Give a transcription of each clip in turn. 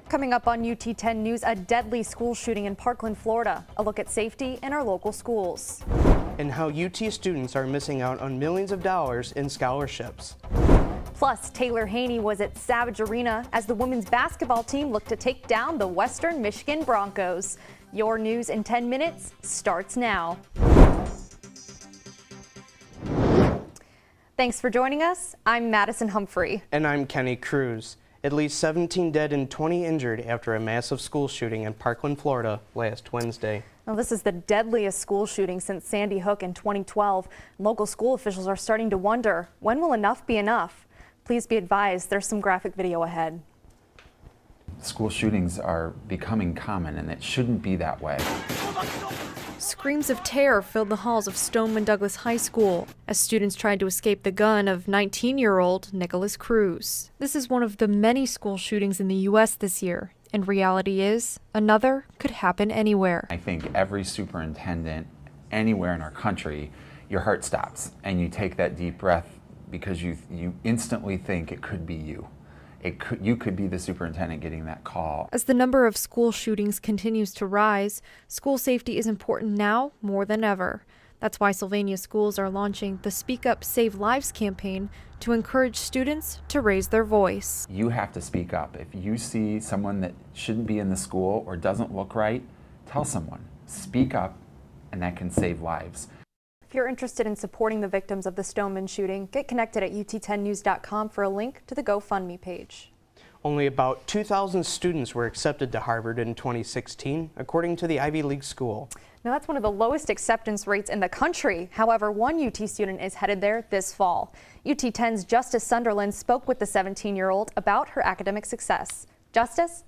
Coming up on UT 10 News, a deadly school shooting in Parkland, Florida. A look at safety in our local schools. And how UT students are missing out on millions of dollars in scholarships. Plus, Taylor Haney was at Savage Arena as the women's basketball team looked to take down the Western Michigan Broncos. Your news in 10 minutes starts now. Thanks for joining us. I'm Madison Humphrey. And I'm Kenny Cruz. At least 17 dead and 20 injured after a massive school shooting in Parkland, Florida last Wednesday. Now, this is the deadliest school shooting since Sandy Hook in 2012. Local school officials are starting to wonder, when will enough be enough? Please be advised, there's some graphic video ahead. School shootings are becoming common, and it shouldn't be that way. Screams of terror filled the halls of Stoneman Douglas High School as students tried to escape the gun of 19-year-old Nicholas Cruz. This is one of the many school shootings in the U.S. this year, and reality is another could happen anywhere. I think every superintendent anywhere in our country, your heart stops and you take that deep breath because you instantly think it could be you. You could be the superintendent getting that call. As the number of school shootings continues to rise, school safety is important now more than ever. That's why Sylvania schools are launching the Speak Up, Save Lives campaign to encourage students to raise their voice. You have to speak up. If you see someone that shouldn't be in the school or doesn't look right, tell someone. Speak up, and that can save lives. If you're interested in supporting the victims of the Stoneman shooting, get connected at ut10news.com for a link to the GoFundMe page. Only about 2,000 students were accepted to Harvard in 2016, according to the Ivy League school. Now, that's one of the lowest acceptance rates in the country. However, one UT student is headed there this fall. UT 10's Justice Sunderland spoke with the 17-year-old about her academic success. Justice?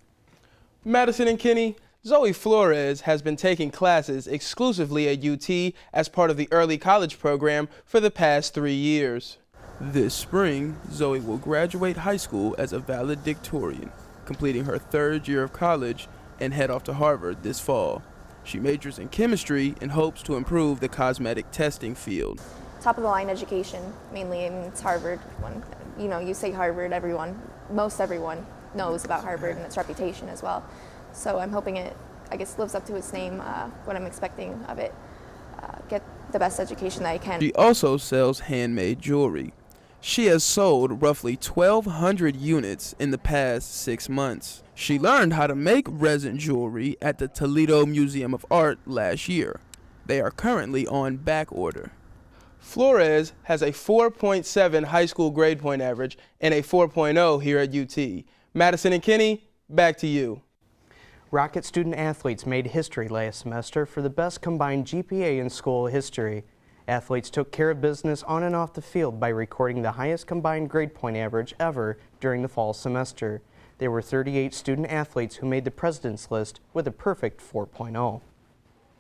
Madison and Kenny, Zoe Flores has been taking classes exclusively at UT as part of the early college program for the past 3 years. This spring, Zoe will graduate high school as a valedictorian, completing her 3rd year of college and head off to Harvard this fall. She majors in chemistry and hopes to improve the cosmetic testing field. Top of the line education, mainly. I mean, it's Harvard. When you say Harvard, most everyone knows about Harvard and its reputation as well. So I'm hoping it, lives up to its name, what I'm expecting of it, get the best education that I can. She also sells handmade jewelry. She has sold roughly 1,200 units in the past 6 months. She learned how to make resin jewelry at the Toledo Museum of Art last year. They are currently on back order. Flores has a 4.7 high school grade point average and a 4.0 here at UT. Madison and Kenny, back to you. Rocket student athletes made history last semester for the best combined GPA in school history. Athletes took care of business on and off the field by recording the highest combined grade point average ever during the fall semester. There were 38 student athletes who made the president's list with a perfect 4.0.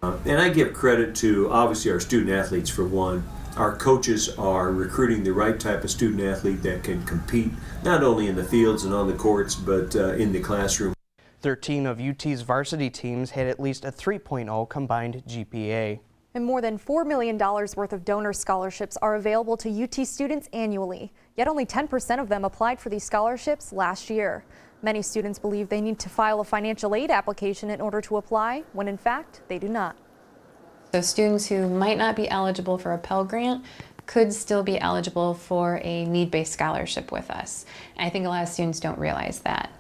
And I give credit to, obviously, our student athletes for one. Our coaches are recruiting the right type of student athlete that can compete not only in the fields and on the courts, but in the classroom. 13 of UT's varsity teams had at least a 3.0 combined GPA. And more than $4 million worth of donor scholarships are available to UT students annually. Yet only 10% of them applied for these scholarships last year. Many students believe they need to file a financial aid application in order to apply, when in fact they do not. So students who might not be eligible for a Pell Grant could still be eligible for a need-based scholarship with us. And I think a lot of students don't realize that.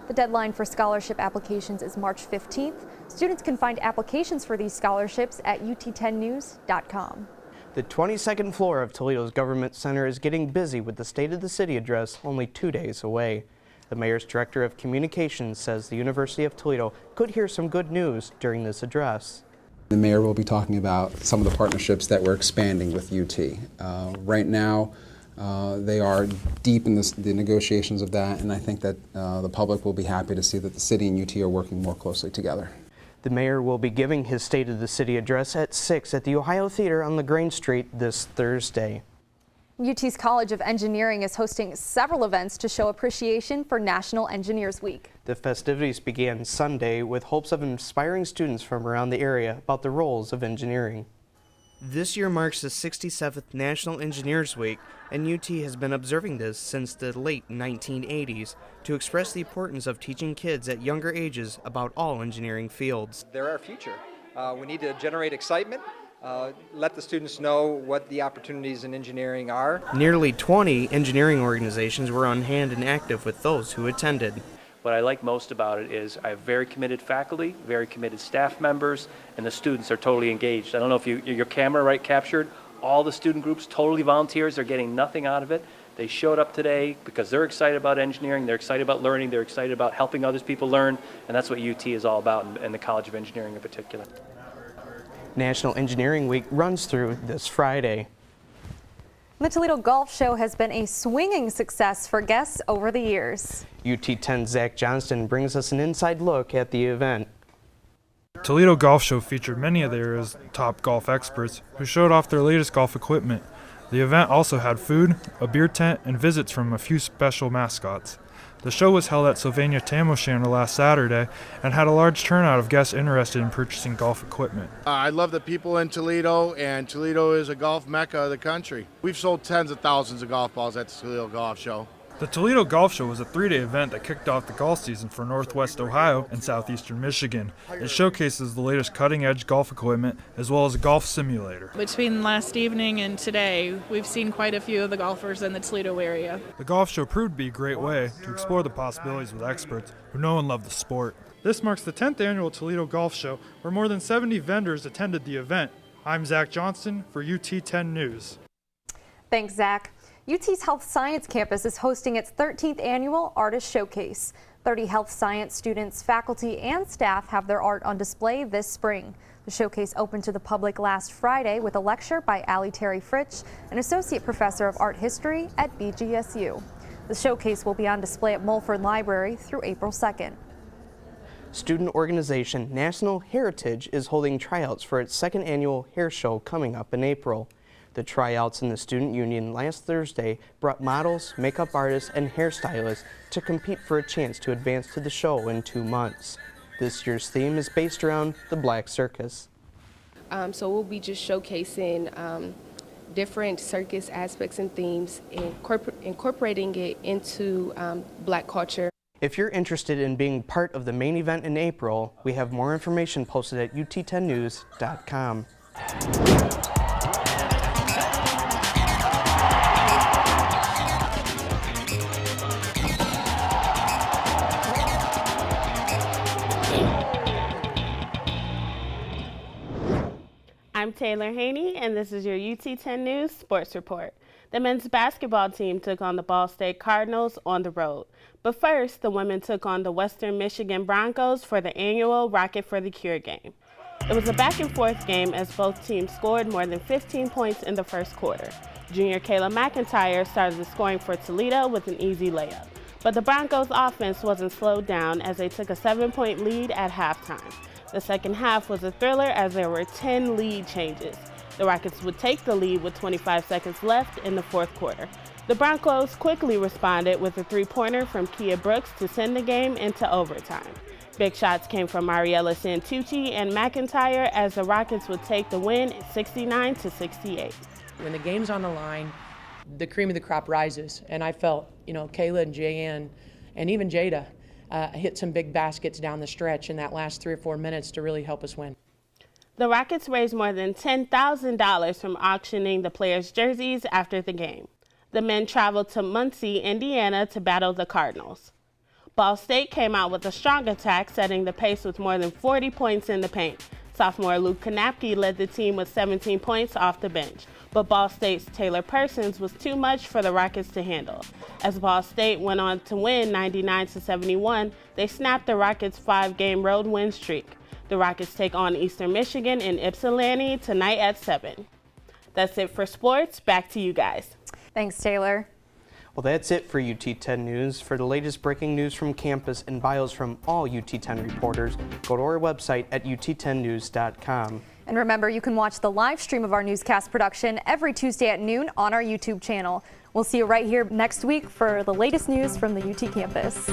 The deadline for scholarship applications is March 15th. Students can find applications for these scholarships at ut10news.com. The 22nd floor of Toledo's Government Center is getting busy with the State of the City address only 2 days away. The mayor's director of communications says the University of Toledo could hear some good news during this address. The mayor will be talking about some of the partnerships that we're expanding with UT. Right now, they are deep in the negotiations of that, and I think that the public will be happy to see that the city and UT are working more closely together. The mayor will be giving his State of the City address at 6 at the Ohio Theater on LaGrange Street this Thursday. UT's College of Engineering is hosting several events to show appreciation for National Engineers Week. The festivities began Sunday with hopes of inspiring students from around the area about the roles of engineering. This year marks the 67th National Engineers Week, and UT has been observing this since the late 1980s to express the importance of teaching kids at younger ages about all engineering fields. They're our future. We need to generate excitement, let the students know what the opportunities in engineering are. Nearly 20 engineering organizations were on hand and active with those who attended. What I like most about it is I have very committed faculty, very committed staff members, and the students are totally engaged. I don't know if your camera captured all the student groups, totally volunteers. They're getting nothing out of it. They showed up today because they're excited about engineering, they're excited about learning, they're excited about helping others people learn, and that's what UT is all about, and the College of Engineering in particular. National Engineering Week runs through this Friday. The Toledo Golf Show has been a swinging success for guests over the years. UT 10's Zach Johnston brings us an inside look at the event. Toledo Golf Show featured many of the area's top golf experts who showed off their latest golf equipment. The event also had food, a beer tent, and visits from a few special mascots. The show was held at Sylvania Tam O'Shanter last Saturday and had a large turnout of guests interested in purchasing golf equipment. I love the people in Toledo, and Toledo is a golf mecca of the country. We've sold tens of thousands of golf balls at the Toledo Golf Show. The Toledo Golf Show was a 3-day event that kicked off the golf season for Northwest Ohio and Southeastern Michigan. It showcases the latest cutting-edge golf equipment as well as a golf simulator. Between last evening and today, we've seen quite a few of the golfers in the Toledo area. The golf show proved to be a great way to explore the possibilities with experts who know and love the sport. This marks the 10th annual Toledo Golf Show, where more than 70 vendors attended the event. I'm Zach Johnston for UT 10 News. Thanks, Zach. UT's Health Science campus is hosting its 13th annual Artist Showcase. 30 health science students, faculty, and staff have their art on display this spring. The showcase opened to the public last Friday with a lecture by Allie Terry Fritsch, an associate professor of art history at BGSU. The showcase will be on display at Mulford Library through April 2nd. Student organization National Heritage is holding tryouts for its second annual hair show coming up in April. The tryouts in the Student Union last Thursday brought models, makeup artists, and hairstylists to compete for a chance to advance to the show in 2 months. This year's theme is based around the Black Circus. So we'll be just showcasing different circus aspects and themes, incorporating it into Black culture. If you're interested in being part of the main event in April, we have more information posted at ut10news.com. I'm Taylor Haney, and this is your UT 10 News Sports Report. The men's basketball team took on the Ball State Cardinals on the road. But first, the women took on the Western Michigan Broncos for the annual Rocket for the Cure game. It was a back-and-forth game as both teams scored more than 15 points in the first quarter. Junior Kayla McIntyre started the scoring for Toledo with an easy layup. But the Broncos' offense wasn't slowed down as they took a 7-point lead at halftime. The second half was a thriller as there were 10 lead changes. The Rockets would take the lead with 25 seconds left in the fourth quarter. The Broncos quickly responded with a three-pointer from Kia Brooks to send the game into overtime. Big shots came from Mariella Santucci and McIntyre as the Rockets would take the win 69-68. When the game's on the line, the cream of the crop rises, and I felt, Kayla and Jayanne and even Jada hit some big baskets down the stretch in that last 3 or 4 minutes to really help us win. The Rockets raised more than $10,000 from auctioning the players' jerseys after the game. The men traveled to Muncie, Indiana to battle the Cardinals. Ball State came out with a strong attack, setting the pace with more than 40 points in the paint. Sophomore Luke Kanapke led the team with 17 points off the bench, but Ball State's Taylor Persons was too much for the Rockets to handle. As Ball State went on to win 99-71, they snapped the Rockets' 5-game road win streak. The Rockets take on Eastern Michigan in Ypsilanti tonight at 7. That's it for sports. Back to you guys. Thanks, Taylor. Well, that's it for UT 10 News. For the latest breaking news from campus and bios from all UT 10 reporters, go to our website at ut10news.com. And remember, you can watch the live stream of our newscast production every Tuesday at noon on our YouTube channel. We'll see you right here next week for the latest news from the UT campus.